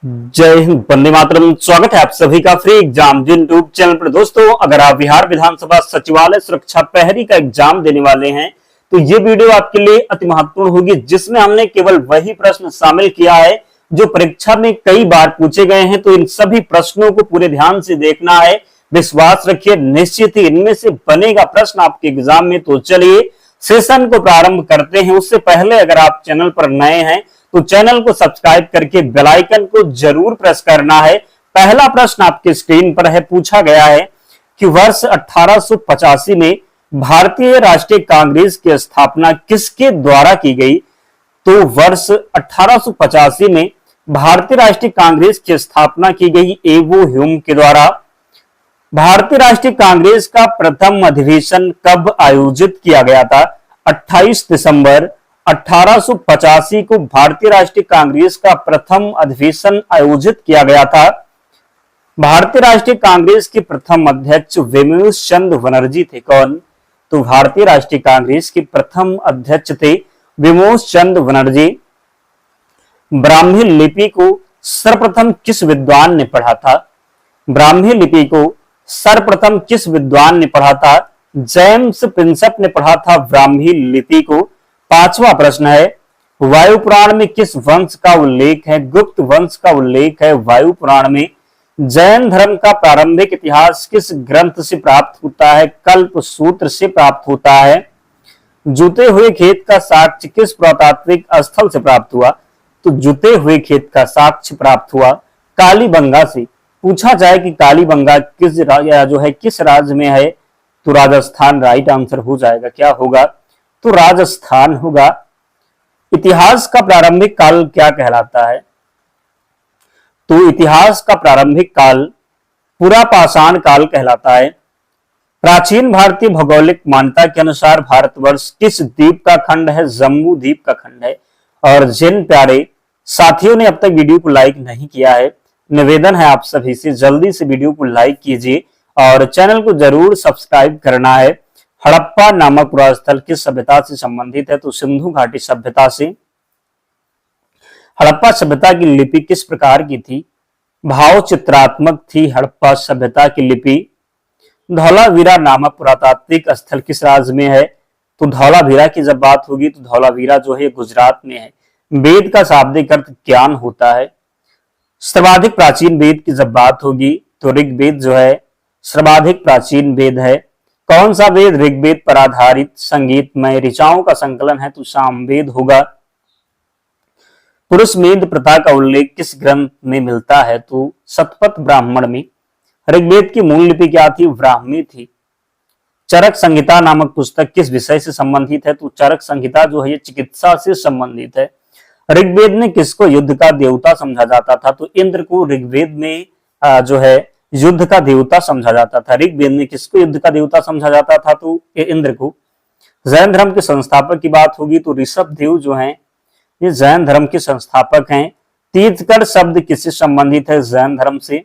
जय हिंद, वंदे मातरम। स्वागत है आप सभी का फ्री एग्जाम यूट्यूब चैनल पर। दोस्तों, अगर आप बिहार विधानसभा सचिवालय सुरक्षा प्रहरी का एग्जाम देने वाले हैं तो ये वीडियो आपके लिए अति महत्वपूर्ण होगी, जिसमें हमने केवल वही प्रश्न शामिल किया है जो परीक्षा में कई बार पूछे गए हैं। तो इन सभी प्रश्नों को पूरे ध्यान से देखना है। विश्वास रखिए, निश्चित ही इनमें से बनेगा प्रश्न आपके एग्जाम में। तो चलिए सेशन को प्रारंभ करते हैं। उससे पहले अगर आप चैनल पर नए हैं तो चैनल को सब्सक्राइब करके बेल आइकन को जरूर प्रेस करना है। पहला प्रश्न आपके स्क्रीन पर है। पूछा गया है कि वर्ष 1885 में भारतीय राष्ट्रीय कांग्रेस की स्थापना किसके द्वारा की गई? तो वर्ष 1885 में भारतीय राष्ट्रीय कांग्रेस की स्थापना की गई एवो ह्यूम के द्वारा। भारतीय राष्ट्रीय कांग्रेस का प्रथम अधिवेशन कब आयोजित किया गया था? 28 दिसंबर 1885 को भारतीय राष्ट्रीय कांग्रेस का प्रथम अधिवेशन आयोजित किया गया था। भारतीय राष्ट्रीय कांग्रेस के प्रथम अध्यक्ष विमोश चंद्र बनर्जी थे। कौन? तो भारतीय राष्ट्रीय कांग्रेस के प्रथम अध्यक्ष थे विमोश चंद्र बनर्जी। ब्राह्मी लिपि को सर्वप्रथम किस विद्वान ने पढ़ा था? ब्राह्मी लिपि को सर्वप्रथम किस विद्वान ने पढ़ा था? जेम्स प्रिंसेप ने पढ़ा था ब्राह्मी लिपि को। पांचवा प्रश्न है, वायु पुराण में किस वंश का उल्लेख है? गुप्त वंश का उल्लेख है वायु पुराण में। जैन धर्म का प्रारंभिक इतिहास किस ग्रंथ से प्राप्त होता है? कल्प सूत्र से प्राप्त होता है। जुते हुए खेत का साक्ष्य किस पुरातात्विक स्थल से प्राप्त हुआ? तो जुते हुए खेत का साक्ष्य प्राप्त हुआ कालीबंगा से। पूछा जाए कि कालीबंगा किस राज्य में है? तो राजस्थान राइट आंसर हो जाएगा। क्या होगा? तो राजस्थान होगा। इतिहास का प्रारंभिक काल क्या कहलाता है? तो इतिहास का प्रारंभिक काल पुरापाषाण काल कहलाता है। प्राचीन भारतीय भौगोलिक मान्यता के अनुसार भारतवर्ष किस द्वीप का खंड है? जम्बू द्वीप का खंड है। और जिन प्यारे साथियों ने अब तक वीडियो को लाइक नहीं किया है, निवेदन है आप सभी से जल्दी से वीडियो को लाइक कीजिए और चैनल को जरूर सब्सक्राइब करना है। हड़प्पा नामक पुरास्थल किस सभ्यता से संबंधित है? तो सिंधु घाटी सभ्यता से। हड़प्पा सभ्यता की लिपि किस प्रकार की थी? भाव चित्रात्मक थी हड़प्पा सभ्यता की लिपि। धौलावीरा नामक पुरातात्विक स्थल किस राज्य में है? तो धौलावीरा की जब बात होगी तो धौलावीरा जो है गुजरात में है। वेद का शाब्दिक अर्थ ज्ञान होता है। सर्वाधिक प्राचीन वेद की जब बात होगी तो ऋग्वेद जो है सर्वाधिक प्राचीन वेद है। कौन सा वेद ऋग्वेद पर आधारित संगीतमय ऋचाओं का संकलन है? तो सामवेद होगा। पुरुष मेध प्रथा का उल्लेख किस ग्रंथ में मिलता है? तो शतपथ ब्राह्मण में। ऋग्वेद की मूल लिपि क्या थी? ब्राह्मी थी। चरक संहिता नामक पुस्तक किस विषय से संबंधित है? तो चरक संहिता जो है ये चिकित्सा से संबंधित है। ऋग्वेद में किसको युद्ध का देवता समझा जाता था? तो इंद्र को ऋग्वेद में जो है युद्ध का देवता समझा जाता था। ऋग्वेद में किसको युद्ध का देवता समझा जाता था? तो इंद्र को। जैन धर्म के संस्थापक की बात होगी तो ऋषभ देव जो हैं ये जैन धर्म के संस्थापक हैं। तीर्थकर शब्द किससे संबंधित है? जैन धर्म से।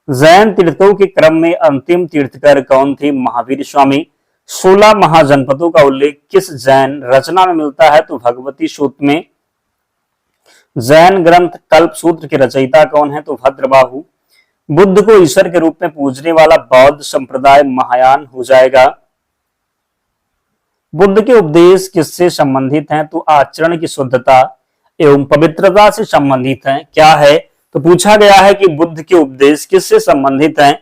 जैन तीर्थों के क्रम में अंतिम तीर्थकर कौन थे? महावीर स्वामी। 16 महाजनपदों का उल्लेख किस जैन रचना में मिलता है? तो भगवती सूत्र में। जैन ग्रंथ कल्प सूत्र के रचयिता कौन है? तो भद्रबाहु। बुद्ध को ईश्वर के रूप में पूजने वाला बौद्ध संप्रदाय महायान हो जाएगा। बुद्ध के उपदेश किससे संबंधित हैं? तो आचरण की शुद्धता एवं पवित्रता से संबंधित हैं। क्या है? तो पूछा गया है कि बुद्ध के उपदेश किससे संबंधित हैं?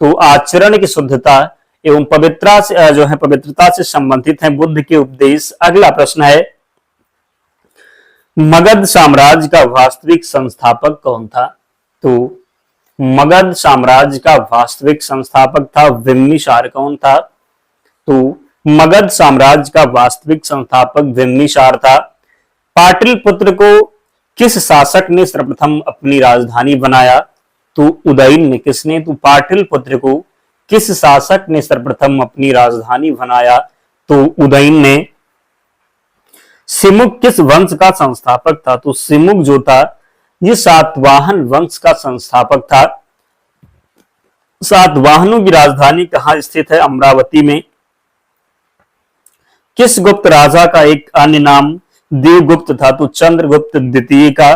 तो आचरण की शुद्धता एवं पवित्रता से संबंधित हैं बुद्ध के उपदेश। अगला प्रश्न है, मगध साम्राज्य का वास्तविक संस्थापक कौन था? तो मगध साम्राज्य का वास्तविक संस्थापक था बिम्बिसार। कौन था? तो मगध साम्राज्य का वास्तविक संस्थापक बिम्बिसार था। पाटलिपुत्र को किस शासक ने सर्वप्रथम अपनी राजधानी बनाया? तो उदयन ने। किसने? तो पाटलिपुत्र को किस शासक ने सर्वप्रथम अपनी राजधानी बनाया? तो उदयन ने। सिमुक किस वंश का संस्थापक था? तो सिमुक जो था ये सातवाहन वंश का संस्थापक था। सातवाहनों की राजधानी कहां स्थित है? अमरावती में। किस गुप्त राजा का एक अन्य नाम देवगुप्त था? तो चंद्रगुप्त द्वितीय का।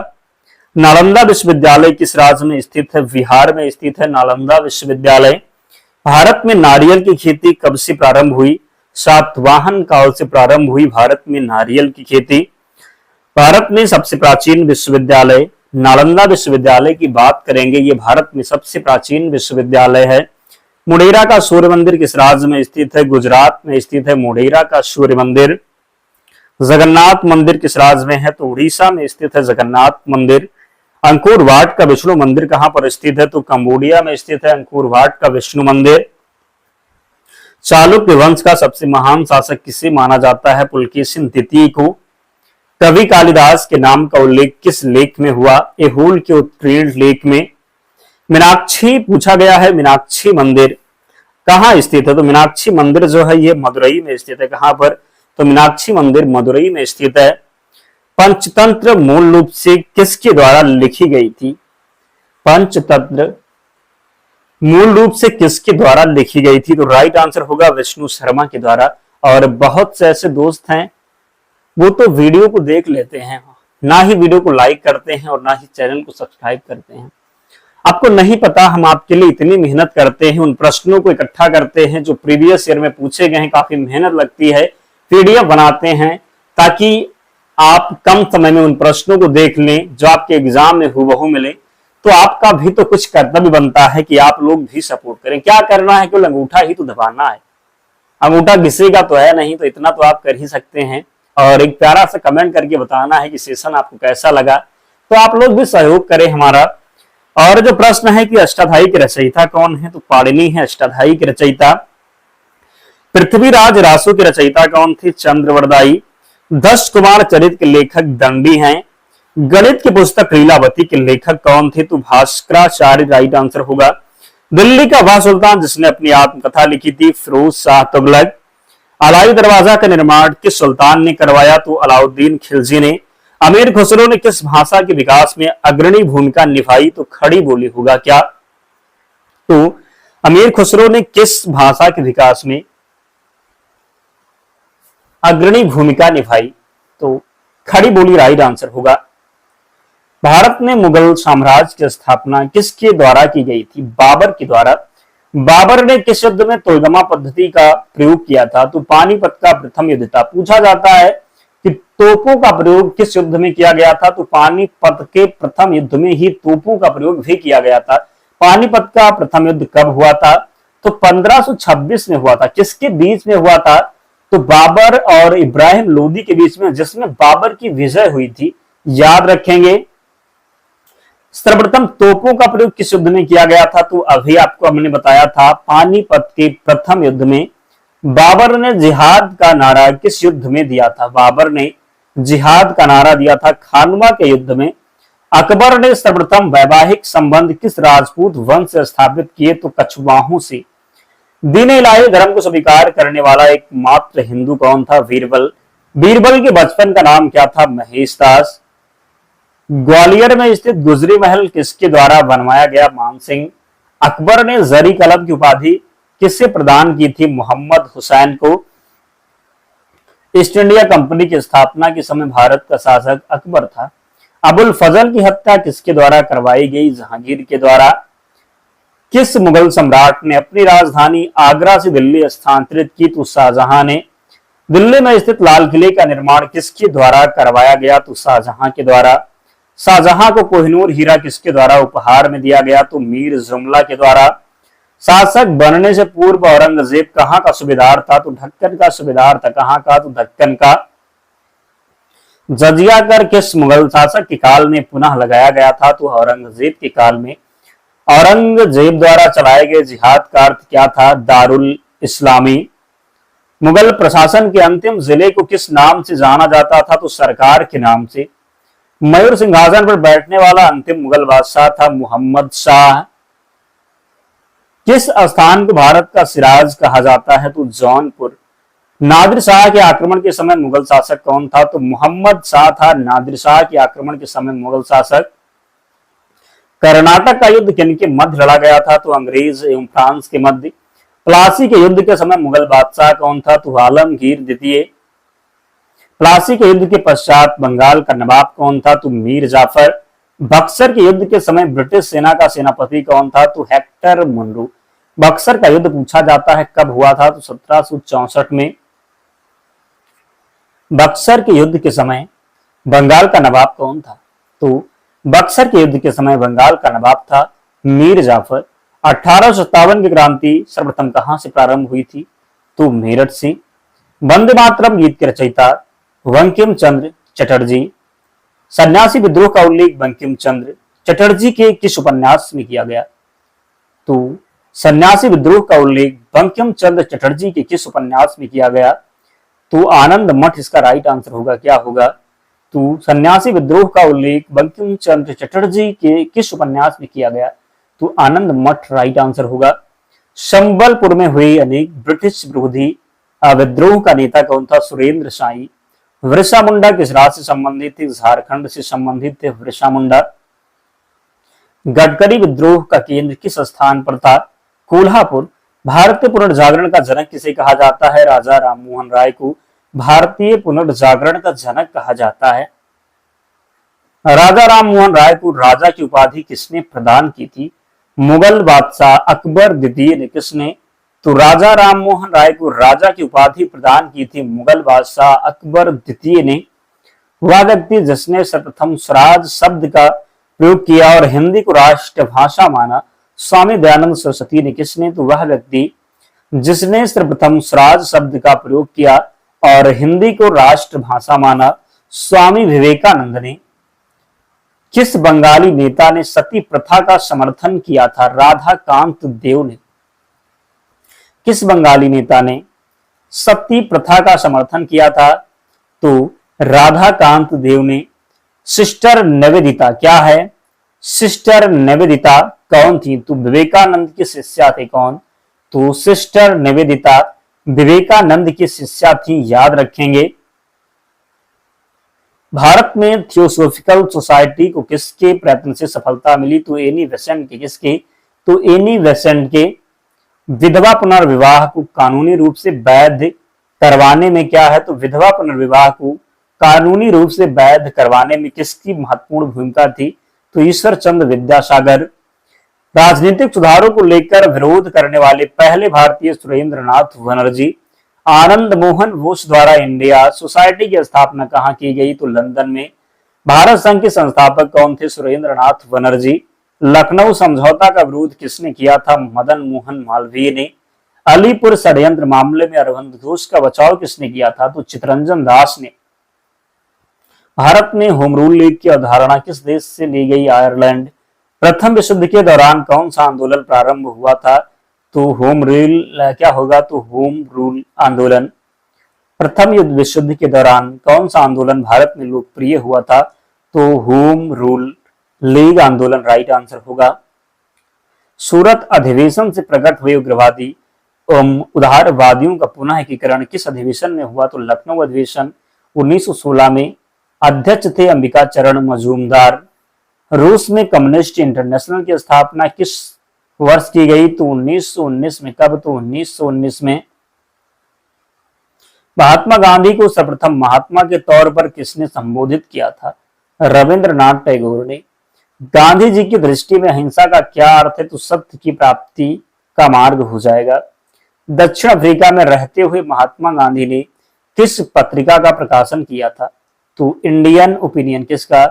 नालंदा विश्वविद्यालय किस राज्य में स्थित है? बिहार में स्थित है नालंदा विश्वविद्यालय। भारत में नारियल की खेती कब से प्रारंभ हुई? सातवाहन काल से प्रारंभ हुई भारत में नारियल की खेती। भारत में सबसे प्राचीन विश्वविद्यालय नालंदा विश्वविद्यालय की बात करेंगे, ये भारत में सबसे प्राचीन विश्वविद्यालय है। मुडेरा का सूर्य मंदिर किस राज्य में स्थित है? गुजरात में स्थित है मुडेरा का सूर्य मंदिर। जगन्नाथ मंदिर किस राज्य में है? तो उड़ीसा में स्थित है जगन्नाथ मंदिर। अंकोर वाट का विष्णु मंदिर कहां पर स्थित है? तो कंबोडिया में स्थित है अंकोर वाट का विष्णु मंदिर। चालुक्य वंश का सबसे महान शासक किसे माना जाता है? पुलकेशिन द्वितीय को। कवि कालिदास के नाम का उल्लेख किस लेख में हुआ? एहोल के उत्कीर्ण लेख में। मीनाक्षी पूछा गया है, मीनाक्षी मंदिर कहाँ स्थित है? तो मीनाक्षी मंदिर जो है ये मदुरई में स्थित है। कहां पर? तो मीनाक्षी मंदिर मदुरई में स्थित है। पंचतंत्र मूल रूप से किसके द्वारा लिखी गई थी? पंचतंत्र मूल रूप से किसके द्वारा लिखी गई थी? तो राइट आंसर होगा विष्णु शर्मा के द्वारा। और बहुत से ऐसे दोस्त हैं वो तो वीडियो को देख लेते हैं, ना ही वीडियो को लाइक करते हैं और ना ही चैनल को सब्सक्राइब करते हैं। आपको नहीं पता हम आपके लिए इतनी मेहनत करते हैं, उन प्रश्नों को इकट्ठा करते हैं जो प्रीवियस ईयर में पूछे गए हैं, काफी मेहनत लगती है, पीडीएफ बनाते हैं ताकि आप कम समय में उन प्रश्नों को देख लें जो आपके एग्जाम में हूबहू मिले। तो आपका भी तो कुछ कर्तव्य बनता है कि आप लोग भी सपोर्ट करें। क्या करना है? केवल अंगूठा ही तो दबाना है, अंगूठा घिसेगा तो है नहीं, तो इतना तो आप कर ही सकते हैं। और एक प्यारा सा कमेंट करके बताना है कि सेशन आपको कैसा लगा, तो आप लोग भी सहयोग करें हमारा। और जो प्रश्न है कि अष्टाध्यायी के रचयिता कौन है? तो पाणिनि है अष्टाध्यायी के रचयिता। पृथ्वीराज रासो के रचयिता कौन थे? चंद्रवरदायी। 10 कुमार चरित के लेखक दंडी हैं। गणित की पुस्तक लीलावती के लेखक कौन थे? तो भास्कराचार्य राइट आंसर होगा। दिल्ली का वह सुल्तान जिसने अपनी आत्मकथा लिखी थी? फिरोज शाह तुगलक। अलाई दरवाजा का निर्माण किस सुल्तान ने करवाया? तो अलाउद्दीन खिलजी ने। अमीर खुसरो ने किस भाषा के विकास में अग्रणी भूमिका निभाई? तो खड़ी बोली होगा क्या? तो अमीर खुसरो ने किस भाषा के विकास में अग्रणी भूमिका निभाई? तो खड़ी बोली राइट आंसर होगा। भारत में मुगल साम्राज्य की स्थापना किसके द्वारा की गई थी? बाबर के द्वारा। बाबर ने किस युद्ध में तोयदमा पद्धति का प्रयोग किया था? तो पानीपत का प्रथम युद्ध था। पूछा जाता है कि तोपों का प्रयोग किस युद्ध में किया गया था? तो पानीपत के प्रथम युद्ध में ही तोपों का प्रयोग भी किया गया था। पानीपत का प्रथम युद्ध कब हुआ था? तो 1526 में हुआ था। किसके बीच में हुआ था? तो बाबर और इब्राहिम लोदी के बीच में, जिसमें बाबर की विजय हुई थी। याद रखेंगे। सर्वप्रथम तोपों का प्रयोग किस युद्ध में किया गया था? तो अभी आपको हमने बताया था पानीपत के प्रथम युद्ध में। बाबर ने जिहाद का नारा किस युद्ध में दिया था? बाबर ने जिहाद का नारा दिया था खानवा के युद्ध में। अकबर ने सर्वप्रथम वैवाहिक संबंध किस राजपूत वंश से स्थापित किए? तो कछवाहों से। दीन इलाही धर्म को स्वीकार करने वाला एकमात्र हिंदू कौन था? बीरबल। बीरबल के बचपन का नाम क्या था? महेश दास। ग्वालियर में स्थित गुजरी महल किसके द्वारा बनवाया गया? मानसिंह। अकबर ने जरी कलब की उपाधि किससे प्रदान की थी? मोहम्मद हुसैन को। ईस्ट इंडिया कंपनी की स्थापना के समय भारत का शासक अकबर था। अबुल फजल की हत्या किसके द्वारा करवाई गई? जहांगीर के द्वारा। किस मुगल सम्राट ने अपनी राजधानी आगरा से दिल्ली स्थानांतरित की? तो शाहजहां ने। दिल्ली में स्थित लाल किले का निर्माण किसके द्वारा करवाया गया? तो शाहजहां के द्वारा। शाहजहां को कोहिनूर हीरा किसके द्वारा उपहार में दिया गया? तो मीर जुमला के द्वारा। शासक बनने से पूर्व औरंगजेब कहां का सूबेदार था? तो ढक्कन का सूबेदार था। कहां का? तो ढक्कन का। जजिया कर किस मुगल शासक के काल में पुनः लगाया गया था? तो औरंगजेब के काल में। औरंगजेब द्वारा चलाए गए जिहाद का अर्थ क्या था? दारुल इस्लामी। मुगल प्रशासन के अंतिम जिले को किस नाम से जाना जाता था? तो सरकार के नाम से। मयूर सिंहासन पर बैठने वाला अंतिम मुगल बादशाह था मुहम्मद शाह। किस स्थान को भारत का सिराज कहा जाता है? तो जौनपुर। नादिर शाह के आक्रमण के समय मुगल शासक कौन था? तो मोहम्मद शाह था नादिर शाह के आक्रमण के समय मुगल शासक। कर्नाटक का युद्ध किनके मध्य लड़ा गया था? तो अंग्रेज एवं फ्रांस के मध्य। प्लासी के युद्ध के समय मुगल बादशाह कौन था? तो आलमगीर द्वितीय। प्लासी के युद्ध के पश्चात बंगाल का नवाब कौन था? तो मीर जाफर। बक्सर के युद्ध के समय ब्रिटिश सेना का सेनापति कौन था? तो हेक्टर मुनरो। बक्सर का युद्ध पूछा जाता है कब हुआ था? तो 1764 में। बक्सर के युद्ध के समय बंगाल का नवाब कौन था? तो बक्सर के युद्ध के समय बंगाल का नवाब था मीर जाफर। 1857 की क्रांति सर्वप्रथम कहां से प्रारंभ हुई थी? तो मेरठ से। वंदे मातरम गीत के रचयिता बंकिम चंद्र चटर्जी। सन्यासी विद्रोह का उल्लेख बंकिम चंद्र चटर्जी के किस उपन्यास में किया गया? तो सन्यासी विद्रोह का उल्लेख बंकिम चंद्र चटर्जी के किस उपन्यास में किया गया? तो आनंद मठ इसका राइट आंसर होगा। क्या होगा? तो सन्यासी विद्रोह का उल्लेख बंकिम चंद्र चटर्जी के किस उपन्यास में किया गया? तो आनंद मठ राइट आंसर होगा। संबलपुर में हुए अनेक ब्रिटिश विरोधी विद्रोह का नेता कौन था? सुरेंद्र शाही। बिरसा मुंडा किस राज्य से संबंधित थे? झारखंड से संबंधित थे बिरसा मुंडा। गडकरी विद्रोह का केंद्र किस स्थान पर था? कोल्हापुर। भारतीय पुनर्जागरण का जनक किसे कहा जाता है? राजा राममोहन राय को भारतीय पुनर्जागरण का जनक कहा जाता है। राजा राममोहन राय को राजा की उपाधि किसने प्रदान की थी? मुगल बादशाह अकबर द्वितीय ने। किसने? तो राजा राममोहन राय को राजा की उपाधि प्रदान की थी मुगल बादशाह अकबर द्वितीय ने। वह व्यक्ति जिसने सर्वप्रथम स्वराज शब्द का प्रयोग किया और हिंदी को राष्ट्रभाषा माना? स्वामी दयानंद सरस्वती ने। किसने? तो वह व्यक्ति जिसने सर्वप्रथम स्वराज शब्द का प्रयोग किया और हिंदी को राष्ट्रभाषा माना? स्वामी विवेकानंद ने। किस बंगाली नेता ने सती प्रथा का समर्थन किया था? राधाकांत देव ने। किस बंगाली नेता ने सती प्रथा का समर्थन किया था? तो राधाकांत देव ने। सिस्टर निवेदिता क्या है? सिस्टर निवेदिता कौन थी? तो विवेकानंद की शिष्या थे। कौन? तो सिस्टर निवेदिता विवेकानंद की शिष्या थी, याद रखेंगे। भारत में थियोसॉफिकल सोसाइटी को किसके प्रयत्न से सफलता मिली? तो एनी बेसेंट के। किसके? तो एनी बेसेंट के। विधवा पुनर्विवाह को कानूनी रूप से वैध करवाने में क्या है? तो विधवा पुनर्विवाह को कानूनी रूप से वैध करवाने में किसकी महत्वपूर्ण भूमिका थी? तो ईश्वर चंद्र विद्यासागर। राजनीतिक सुधारों को लेकर विरोध करने वाले पहले भारतीय सुरेंद्रनाथ बनर्जी। आनंद मोहन बोस द्वारा इंडिया सोसाइटी की स्थापना कहाँ की गई? तो लंदन में। भारत संघ के संस्थापक कौन थे? सुरेंद्रनाथ बनर्जी। लखनऊ समझौता का विरोध किसने किया था? मदन मोहन मालवीय ने। अलीपुर षड्यंत्र मामले में अरविंद घोष का बचाव किसने किया था? तो चितरंजन दास ने। भारत में होम रूल लीग की अवधारणा किस देश से ली गई? आयरलैंड। प्रथम विश्व युद्ध के दौरान कौन सा आंदोलन प्रारंभ हुआ था? तो होम रूल क्या होगा? तो होम रूल आंदोलन। प्रथम विश्व युद्ध के दौरान कौन सा आंदोलन भारत में लोकप्रिय हुआ था? तो होम रूल लीग आंदोलन राइट आंसर होगा। सूरत अधिवेशन से प्रकट हुए उग्रवादी उदारवादियों का पुनः एकीकरण किस अधिवेशन में हुआ? तो लखनऊ अधिवेशन 1916 में। अध्यक्ष थे अंबिका चरण मजूमदार। रूस में कम्युनिस्ट इंटरनेशनल की स्थापना किस वर्ष की गई? तो 1919 में। कब? तो 1919 में। महात्मा गांधी को सर्वप्रथम महात्मा के तौर पर किसने संबोधित किया था? रविंद्रनाथ टैगोर ने। गांधी जी की दृष्टि में अहिंसा का क्या अर्थ है? तो सत्य की प्राप्ति का मार्ग हो जाएगा। दक्षिण अफ्रीका में रहते हुए महात्मा गांधी ने किस पत्रिका का प्रकाशन किया था? तो इंडियन ओपिनियन। किसका?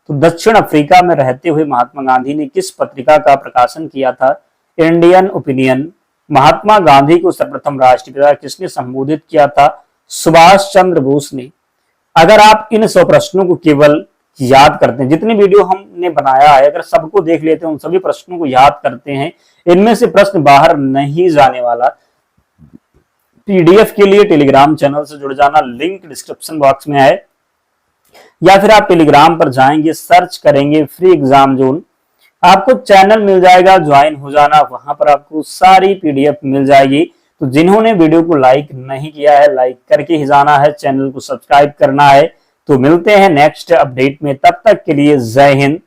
तो दक्षिण अफ्रीका में रहते हुए महात्मा गांधी ने किस पत्रिका का प्रकाशन किया था? Indian opinion. महात्मा गांधी को सर्वप्रथम राष्ट्रपिता किसने संबोधित किया था? सुभाष चंद्र बोस ने। अगर आप इन 100 प्रश्नों को केवल याद करते हैं, जितनी वीडियो हमने बनाया है अगर सबको देख लेते हैं, उन सभी प्रश्नों को याद करते हैं, इनमें से प्रश्न बाहर नहीं जाने वाला। पीडीएफ के लिए टेलीग्राम चैनल से जुड़ जाना, लिंक डिस्क्रिप्शन बॉक्स में है, या फिर आप टेलीग्राम पर जाएंगे, सर्च करेंगे फ्री एग्जाम जोन, आपको चैनल मिल जाएगा, ज्वाइन हो जाना, वहां पर आपको सारी पीडीएफ मिल जाएगी। तो जिन्होंने वीडियो को लाइक नहीं किया है, लाइक करके ही जाना है, चैनल को सब्सक्राइब करना है। तो मिलते हैं नेक्स्ट अपडेट में, तब तक के लिए जय हिंद,